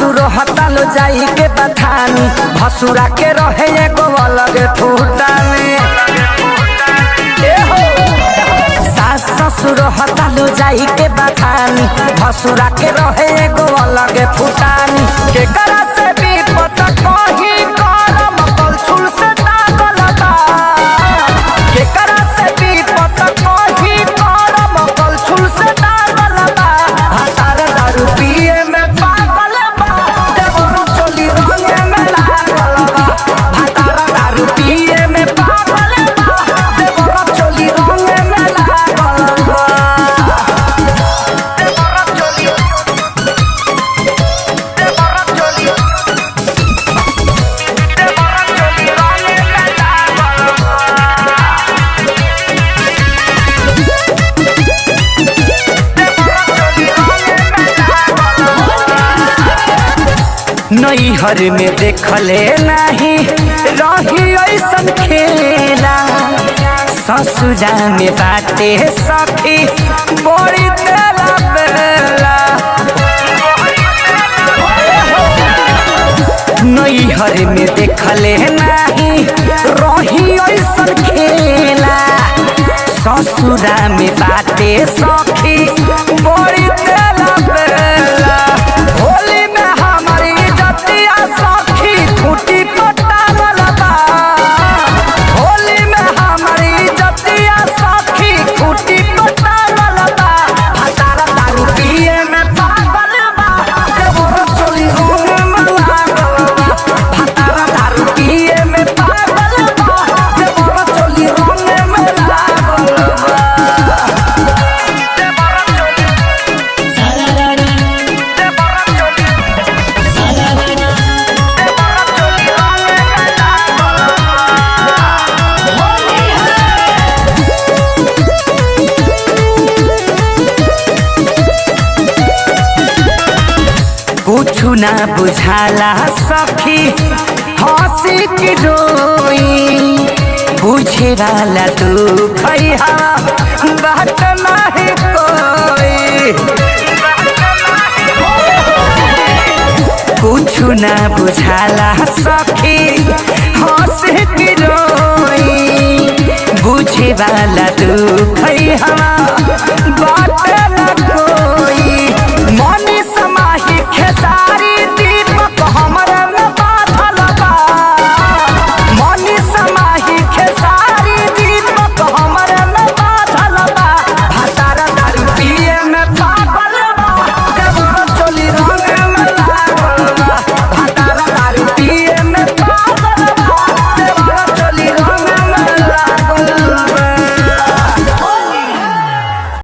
ससुर हतालो जाई के बथानी भसुरा के रहे एगो अलग ठूटानी। सास ससुर हतालो जाई के बथानी भसुरा के रहे एगो अलग फुटानी। के करा से भी पता कहीं करम कलछुल से दागल बा। के करा से भी पता कहीं करम कलछुल से दागल बा। हतार दारू पिए में पागल बा देवरो चोली रंगे में लागल बा। हतार दारू पिए में पागल बा देवरो चोली रंगे में लागल बा। नैहर में देखले नहीं रही ऐसन खेला। ससुरा में बाटे सखी बड़ी तेला बेला। नैहर में देखले नहीं रही ऐसन खेला। ससुरा में बाटे सखी बड़ी तेला बेला। होली में हमारी जतिया सखी खूटी पटावल बा। होली में हमारी जतिया सखी खूटी पटावल बा। हतार दारू पिए में पागल बा देवरो चोली रंगे में लागल बा। हतार दारू पिए में पागल बा देवरो चोली रंगे में लागल बा। कुछु ना बुझाला सखी हंसी की रोई। बुझे वाला तू खैहा बात नहीं कोई। कुछु ना बुझाला सखी हंसी की रोई। बुझे वाला तू खैहा